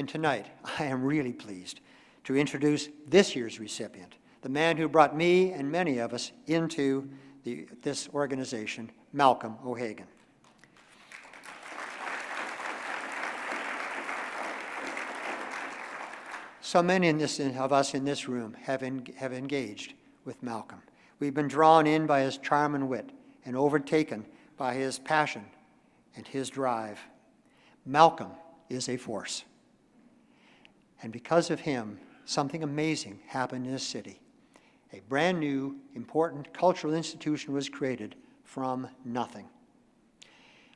And tonight, I am really pleased to introduce this year's recipient, the man who brought me and many of us into this organization, Malcolm O'Hagan. So many of us in this room have engaged with Malcolm. We've been drawn in by his charm and wit and overtaken by his passion and his drive. Malcolm is a force. And because of him, something amazing happened in this city. A brand new, important cultural institution was created from nothing.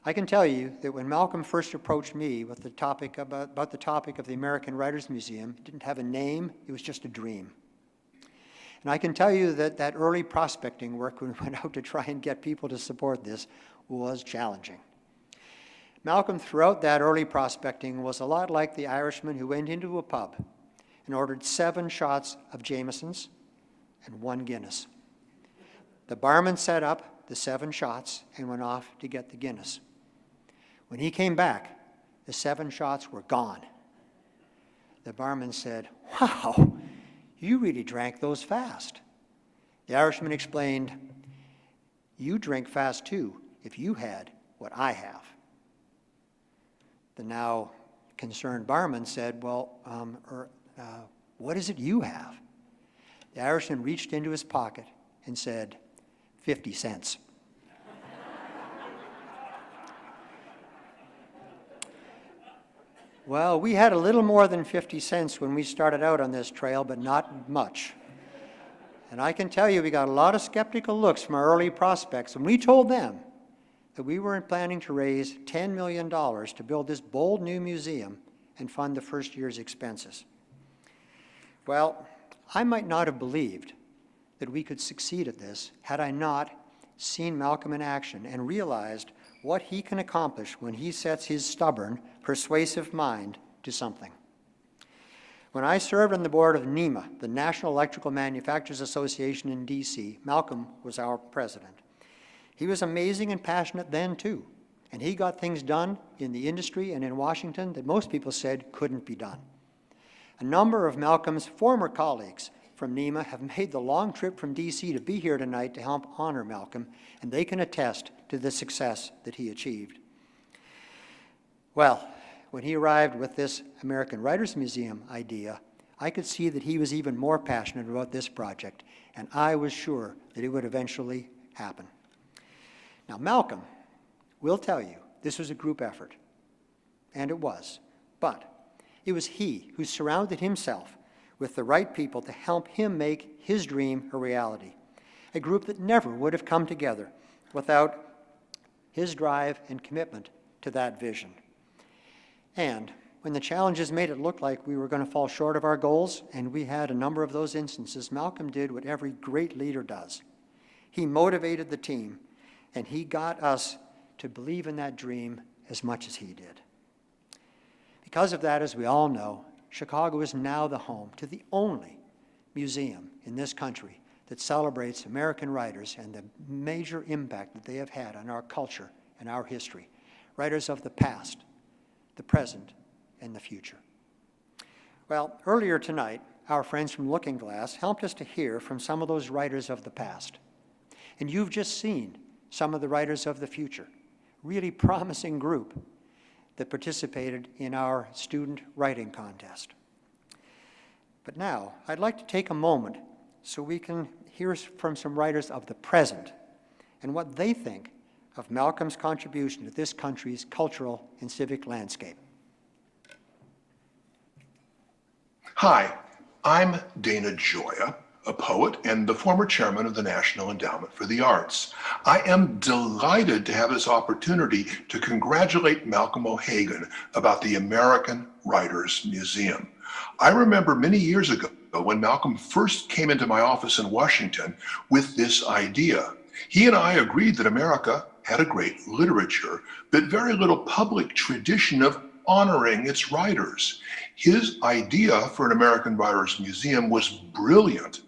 I can tell you that when Malcolm first approached me with the topic about the topic of the American Writers Museum, it didn't have a name, it was just a dream. And I can tell you that that early prospecting work when we went out to try and get people to support this was challenging. Malcolm, throughout that early prospecting, was a lot like the Irishman who went into a pub and ordered 7 shots of Jameson's and 1 Guinness. The barman set up the 7 shots and went off to get the Guinness. When he came back, the 7 shots were gone. The barman said, "Wow, you really drank those fast." The Irishman explained, "You drink fast too if you had what I have." The now concerned barman said, "Well, what is it you have?" The Irishman reached into his pocket and said, 50 cents. Well, we had a little more than 50 cents when we started out on this trail, but not much. And I can tell you we got a lot of skeptical looks from our early prospects, and we told them that we were planning to raise $10 million to build this bold new museum and fund the first year's expenses. Well, I might not have believed that we could succeed at this had I not seen Malcolm in action and realized what he can accomplish when he sets his stubborn, persuasive mind to something. When I served on the board of NEMA, the National Electrical Manufacturers Association in DC, Malcolm was our president. He was amazing and passionate then too, and he got things done in the industry and in Washington that most people said couldn't be done. A number of Malcolm's former colleagues from NEMA have made the long trip from DC to be here tonight to help honor Malcolm, and they can attest to the success that he achieved. Well, when he arrived with this American Writers Museum idea, I could see that he was even more passionate about this project, and I was sure that it would eventually happen. Now, Malcolm will tell you this was a group effort, and it was, but it was he who surrounded himself with the right people to help him make his dream a reality, a group that never would have come together without his drive and commitment to that vision. And when the challenges made it look like we were going to fall short of our goals, and we had a number of those instances, Malcolm did what every great leader does. He motivated the team, and he got us to believe in that dream as much as he did. Because of that, as we all know, Chicago is now the home to the only museum in this country that celebrates American writers and the major impact that they have had on our culture and our history. Writers of the past, the present, and the future. Well, earlier tonight, our friends from Looking Glass helped us to hear from some of those writers of the past. And you've just seen some of the writers of the future, really promising group that participated in our student writing contest. But now, I'd like to take a moment so we can hear from some writers of the present and what they think of Malcolm's contribution to this country's cultural and civic landscape. Hi, I'm Dana Gioia, a poet and the former chairman of the National Endowment for the Arts. I am delighted to have this opportunity to congratulate Malcolm O'Hagan about the American Writers Museum. I remember many years ago when Malcolm first came into my office in Washington with this idea. He and I agreed that America had a great literature, but very little public tradition of honoring its writers. His idea for an American Writers Museum was brilliant.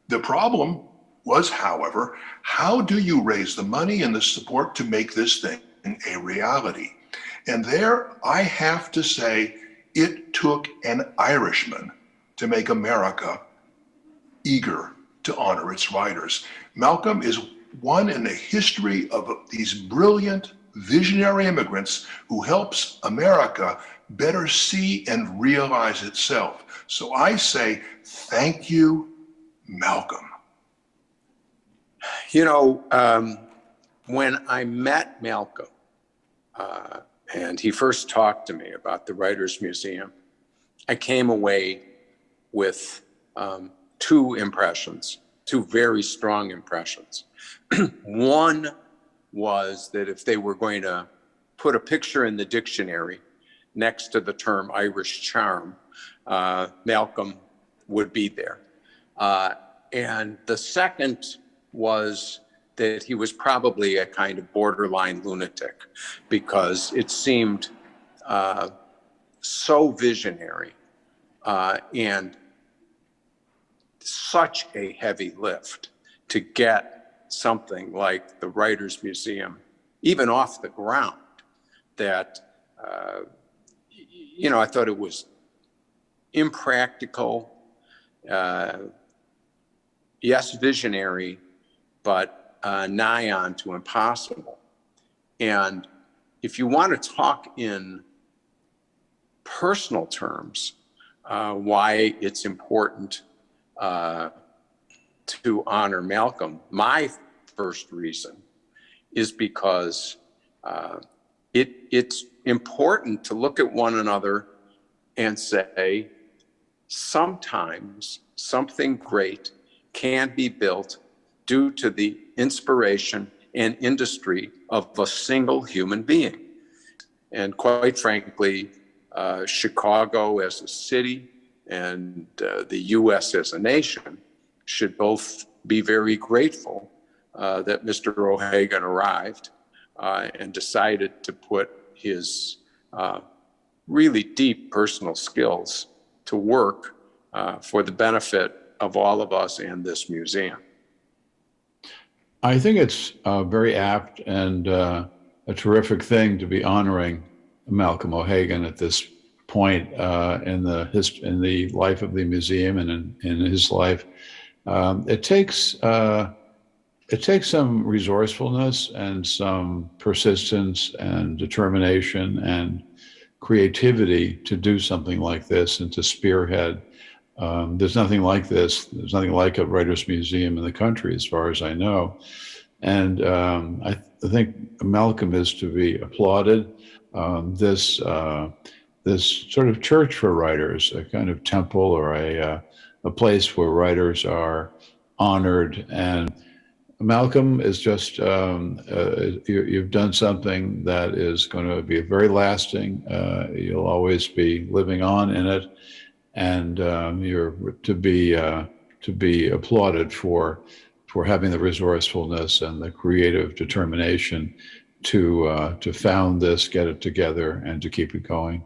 The problem was, however, how do you raise the money and the support to make this thing a reality? And there, I have to say, It took an Irishman to make America eager to honor its writers. Malcolm is one in the history of these brilliant, visionary immigrants who helps America better see and realize itself. So I say, thank you, Malcolm. You know, when I met Malcolm, and he first talked to me about the Writers' Museum, I came away with two impressions, two very strong impressions. One was that if they were going to put a picture in the dictionary next to the term Irish charm, Malcolm would be there. And the second was that he was probably a kind of borderline lunatic, because it seemed so visionary and such a heavy lift to get something like the Writers' Museum even off the ground, that I thought it was impractical, yes, visionary, but nigh on to impossible. And if you want to talk in personal terms, why it's important to honor Malcolm, my first reason is because it's important to look at one another and say, sometimes something great can be built due to the inspiration and industry of a single human being. And quite frankly, Chicago as a city and the US as a nation should both be very grateful that Mr. O'Hagan arrived and decided to put his really deep personal skills to work for the benefit of all of us and this museum. I think it's very apt and a terrific thing to be honoring Malcolm O'Hagan at this point in the life of the museum and in his life. It takes some resourcefulness and some persistence and determination and creativity to do something like this and to spearhead. There's nothing like this. There's nothing like a Writers' Museum in the country, as far as I know. And I think Malcolm is to be applauded. This sort of church for writers, a kind of temple or a place where writers are honored. And Malcolm is just, you've done something that is going to be very lasting. You'll always be living on in it. And you're to be applauded for having the resourcefulness and the creative determination to found this, get it together, and to keep it going.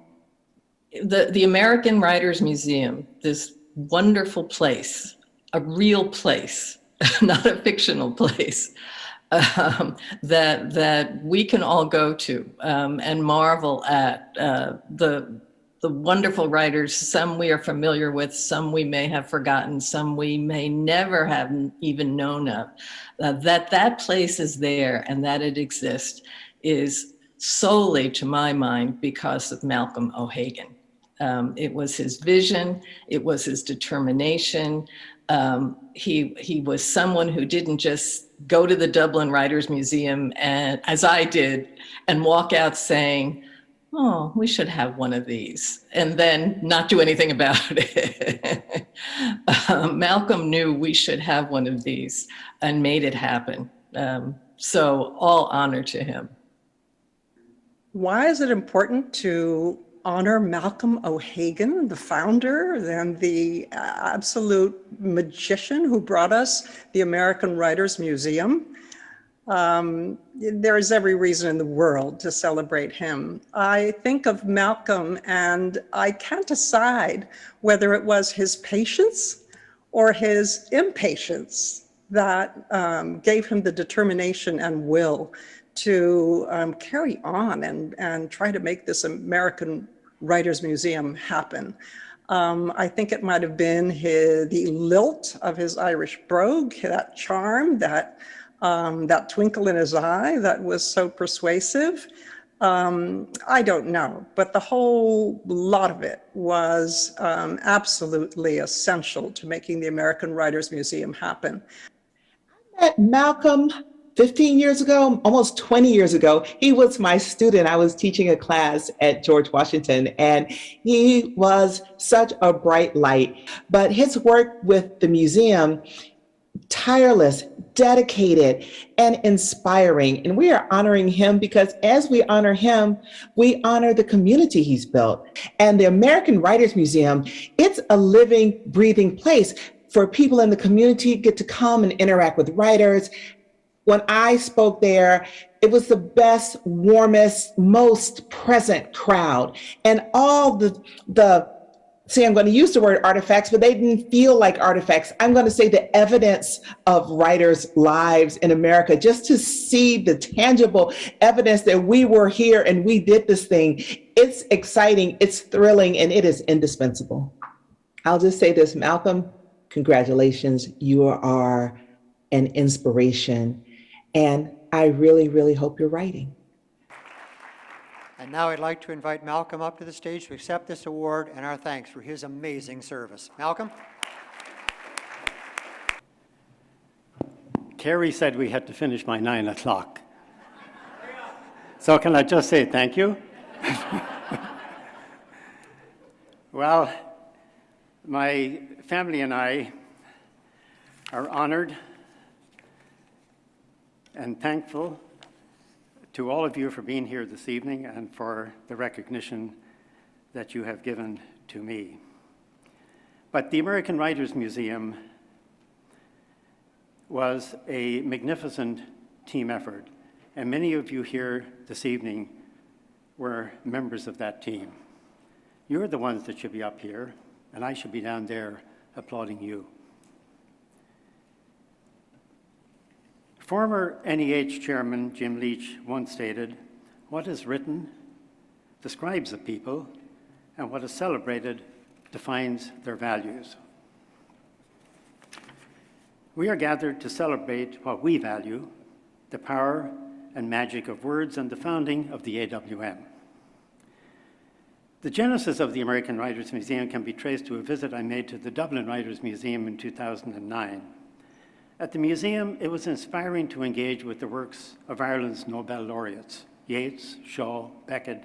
The American Writers' Museum, this wonderful place, a real place, not a fictional place, that we can all go to and marvel at the wonderful writers. Some we are familiar with, some we may have forgotten, some we may never have even known of. That place is there and that it exists is solely, to my mind, because of Malcolm O'Hagan. It was his vision, it was his determination. He was someone who didn't just go to the Dublin Writers' Museum, and, as I did, and walk out saying, oh, we should have one of these, and then not do anything about it. Malcolm knew we should have one of these and made it happen. So all honor to him. Why is it important to honor Malcolm O'Hagan, the founder and the absolute magician who brought us the American Writers' Museum? There is every reason in the world to celebrate him. I think of Malcolm and I can't decide whether it was his patience or his impatience that gave him the determination and will to carry on and try to make this American Writers Museum happen. I think it might have been the lilt of his Irish brogue, that charm, that twinkle in his eye that was so persuasive. I don't know, but the whole lot of it was absolutely essential to making the American Writers Museum happen. Met Malcolm 15 years ago, almost 20 years ago. He was my student. I was teaching a class at George Washington, and he was such a bright light. But his work with the museum, tireless, dedicated, and inspiring. And we are honoring him because as we honor him, we honor the community he's built. And the American Writers Museum, it's a living, breathing place for people in the community get to come and interact with writers. When I spoke there, it was the best, warmest, most present crowd. And all see, I'm going to use the word artifacts, but they didn't feel like artifacts. I'm going to say the evidence of writers' lives in America, just to see the tangible evidence that we were here and we did this thing. It's exciting, it's thrilling, and it is indispensable. I'll just say this, Malcolm, congratulations. You are an inspiration. And I really, really hope you're writing. And now I'd like to invite Malcolm up to the stage to accept this award and our thanks for his amazing service. Malcolm? Terry said we had to finish by 9 o'clock. So can I just say thank you? Well, my family and I are honored and thankful to all of you for being here this evening and for the recognition that you have given to me. But the American Writers Museum was a magnificent team effort, and many of you here this evening were members of that team. You're the ones that should be up here, and I should be down there applauding you. Former NEH Chairman Jim Leach once stated, "What is written describes a people, and what is celebrated defines their values." We are gathered to celebrate what we value, the power and magic of words and the founding of the AWM. The genesis of the American Writers Museum can be traced to a visit I made to the Dublin Writers Museum in 2009. At the museum, it was inspiring to engage with the works of Ireland's Nobel laureates, Yeats, Shaw, Beckett,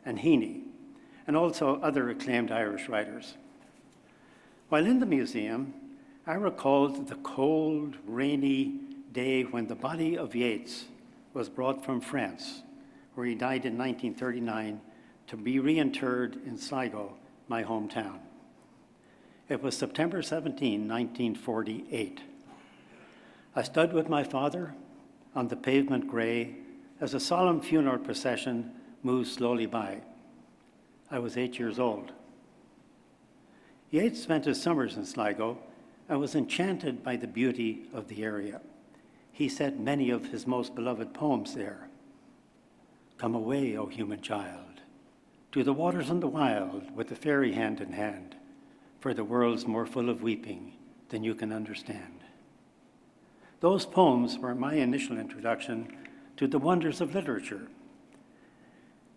and Heaney, and also other acclaimed Irish writers. While in the museum, I recalled the cold, rainy day when the body of Yeats was brought from France, where he died in 1939, to be reinterred in Sligo, my hometown. It was September 17, 1948. I stood with my father on the pavement gray as a solemn funeral procession moved slowly by. I was 8 years old. Yeats spent his summers in Sligo and was enchanted by the beauty of the area. He said many of his most beloved poems there. "Come away, O human child, to the waters and the wild with the fairy hand in hand, for the world's more full of weeping than you can understand." Those poems were my initial introduction to the wonders of literature.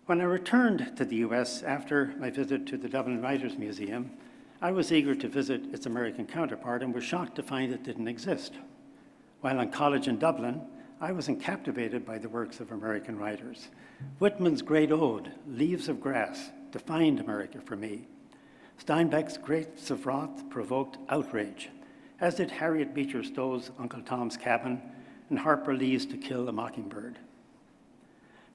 When I returned to the US after my visit to the Dublin Writers Museum, I was eager to visit its American counterpart and was shocked to find it didn't exist. While in college in Dublin, I was captivated by the works of American writers. Whitman's great ode, Leaves of Grass, defined America for me. Steinbeck's Grapes of Wrath provoked outrage, as did Harriet Beecher Stowe's Uncle Tom's Cabin and Harper Lee's To Kill a Mockingbird.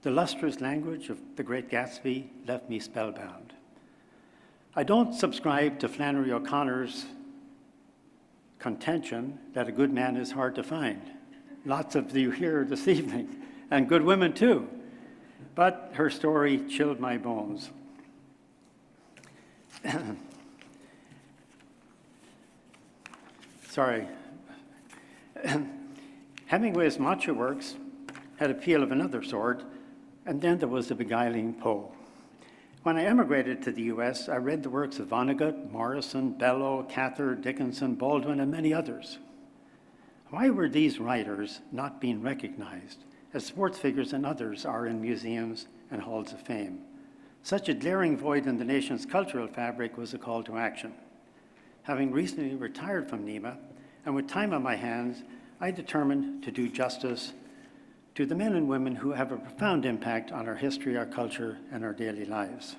The lustrous language of The Great Gatsby left me spellbound. I don't subscribe to Flannery O'Connor's contention that a good man is hard to find. Lots of you here this evening, and good women too. But her story chilled my bones. Sorry. Hemingway's macho works had appeal of another sort, and then there was the beguiling Poe. When I emigrated to the US, I read the works of Vonnegut, Morrison, Bellow, Cather, Dickinson, Baldwin, and many others. Why were these writers not being recognized as sports figures and others are in museums and halls of fame? Such a glaring void in the nation's cultural fabric was a call to action. Having recently retired from NEMA, and with time on my hands, I determined to do justice to the men and women who have a profound impact on our history, our culture, and our daily lives.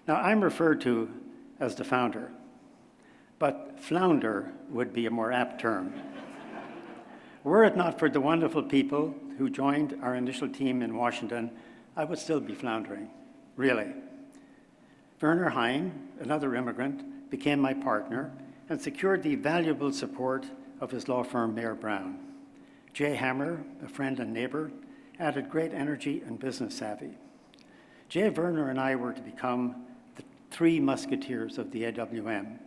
Now, I'm referred to as the founder, but flounder would be a more apt term. Were it not for the wonderful people who joined our initial team in Washington, I would still be floundering, really. Werner Hein, another immigrant, became my partner and secured the valuable support of his law firm, Mayer Brown. Jay Hammer, a friend and neighbor, added great energy and business savvy. Jay, Werner, and I were to become the three musketeers of the AWM,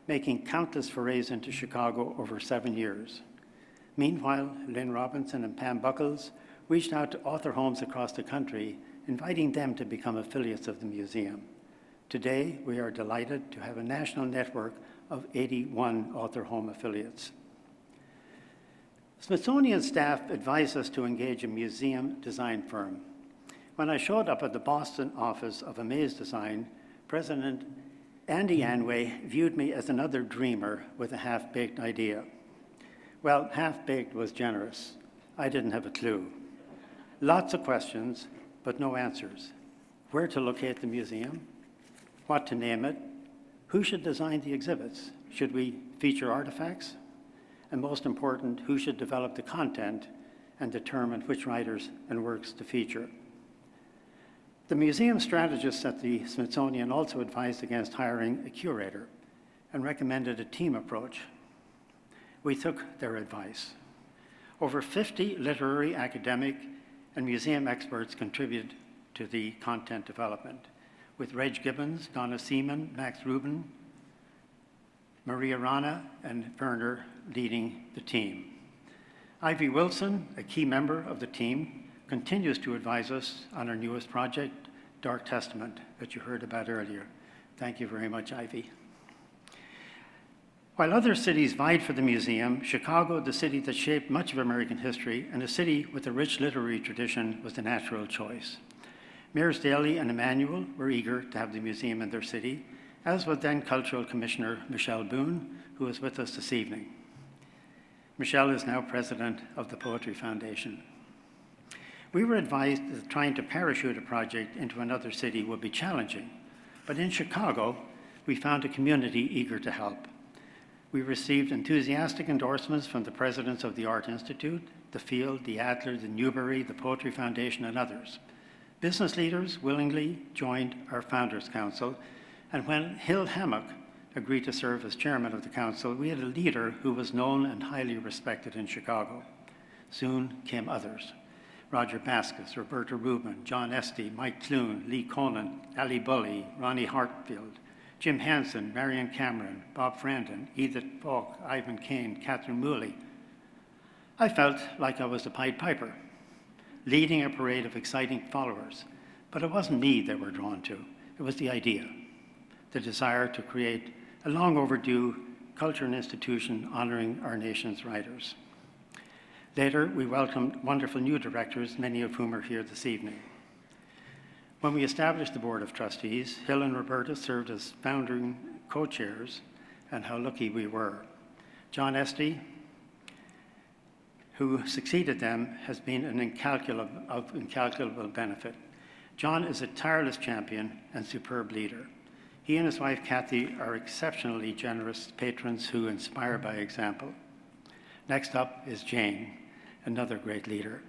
making countless forays into Chicago over 7 years. Meanwhile, Lynn Robinson and Pam Buckles reached out to author homes across the country, inviting them to become affiliates of the museum. Today, we are delighted to have a national network of 81 author home affiliates. Smithsonian staff advised us to engage a museum design firm. When I showed up at the Boston office of Amaze Design, President Andy Anway viewed me as another dreamer with a half-baked idea. Well, half-baked was generous. I didn't have a clue. Lots of questions, but no answers. Where to locate the museum? What to name it? Who should design the exhibits? Should we feature artifacts? And most important, who should develop the content and determine which writers and works to feature? The museum strategists at the Smithsonian also advised against hiring a curator and recommended a team approach. We took their advice. Over 50 literary, academic, and museum experts contributed to the content development, with Reg Gibbons, Donna Seaman, Max Rubin, Maria Arana, and Werner leading the team. Ivy Wilson, a key member of the team, continues to advise us on our newest project, Dark Testament, that you heard about earlier. Thank you very much, Ivy. While other cities vied for the museum, Chicago, the city that shaped much of American history, and a city with a rich literary tradition, was the natural choice. Mayors Daley and Emanuel were eager to have the museum in their city, as was then Cultural Commissioner Michelle Boone, who is with us this evening. Michelle is now president of the Poetry Foundation. We were advised that trying to parachute a project into another city would be challenging, but in Chicago, we found a community eager to help. We received enthusiastic endorsements from the presidents of the Art Institute, the Field, the Adler, the Newbery, the Poetry Foundation, and others. Business leaders willingly joined our Founders Council, and when Hill Hammock agreed to serve as chairman of the council, we had a leader who was known and highly respected in Chicago. Soon came others. Roger Baskus, Roberta Rubin, John Estey, Mike Clune, Lee Conan, Ali Bully, Ronnie Hartfield, Jim Hansen, Marion Cameron, Bob Frandon, Edith Falk, Ivan Kane, Catherine Mooley. I felt like I was the Pied Piper, leading a parade of exciting followers. But it wasn't me they were drawn to. It was the idea, the desire to create a long overdue culture and institution honoring our nation's writers. Later, we welcomed wonderful new directors, many of whom are here this evening. When we established the Board of Trustees, Hill and Roberta served as founding co-chairs, and how lucky we were. John Estey, who succeeded them, has been of incalculable benefit. John is a tireless champion and superb leader. He and his wife, Kathy, are exceptionally generous patrons who inspire by example. Next up is Jane, another great leader.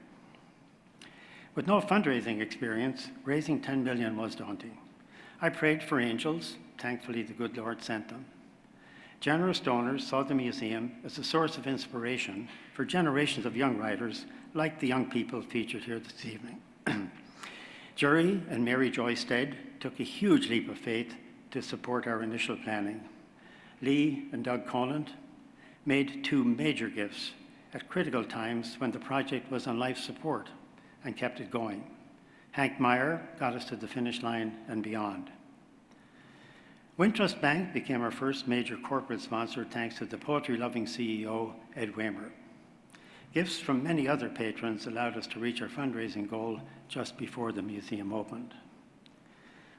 With no fundraising experience, raising $10 million was daunting. I prayed for angels. Thankfully, the good Lord sent them. Generous donors saw the museum as a source of inspiration for generations of young writers like the young people featured here this evening. Jerry and Mary Joy Stead took a huge leap of faith to support our initial planning. Lee and Doug Conant made 2 major gifts at critical times when the project was on life support and kept it going. Hank Meyer got us to the finish line and beyond. Wintrust Bank became our first major corporate sponsor thanks to the poetry-loving CEO, Ed Waymer. Gifts from many other patrons allowed us to reach our fundraising goal just before the museum opened.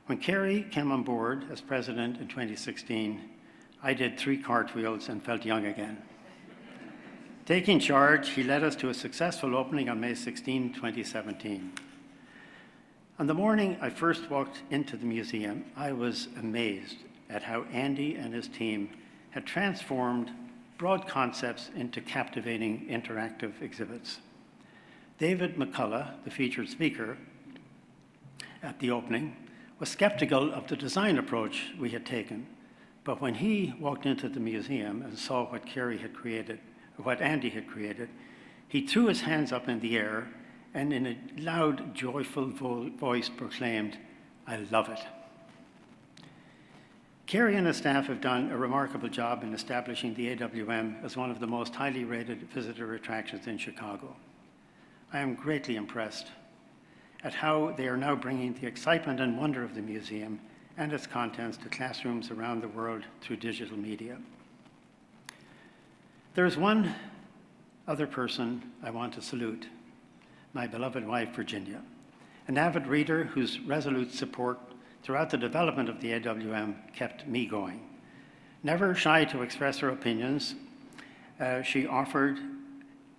When Kerry came on board as president in 2016, I did 3 cartwheels and felt young again. Taking charge, he led us to a successful opening on May 16, 2017. On the morning I first walked into the museum, I was amazed at how Andy and his team had transformed broad concepts into captivating interactive exhibits. David McCullough, the featured speaker at the opening, was skeptical of the design approach we had taken, but when he walked into the museum and saw what Kerry had created, what Andy had created, he threw his hands up in the air and in a loud, joyful voice proclaimed, "I love it." Kerry and his staff have done a remarkable job in establishing the AWM as one of the most highly rated visitor attractions in Chicago. I am greatly impressed at how they are now bringing the excitement and wonder of the museum and its contents to classrooms around the world through digital media. There is one other person I want to salute, my beloved wife, Virginia, an avid reader whose resolute support throughout the development of the AWM kept me going. Never shy to express her opinions, she offered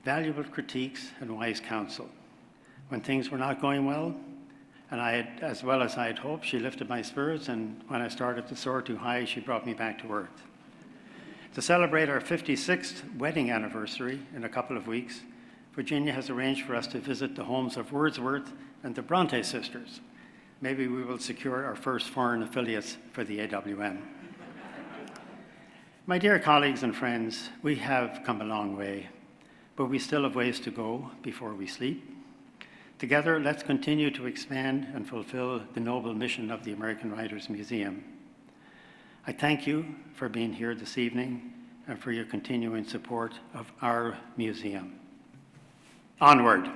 valuable critiques and wise counsel. When things were not going well, and as well as I had hoped, she lifted my spirits, and when I started to soar too high, she brought me back to earth. To celebrate our 56th wedding anniversary in a couple of weeks, Virginia has arranged for us to visit the homes of Wordsworth and the Bronte sisters. Maybe we will secure our first foreign affiliates for the AWM. My dear colleagues and friends, we have come a long way, but we still have ways to go before we sleep. Together, let's continue to expand and fulfill the noble mission of the American Writers Museum. I thank you for being here this evening and for your continuing support of our museum. Onward.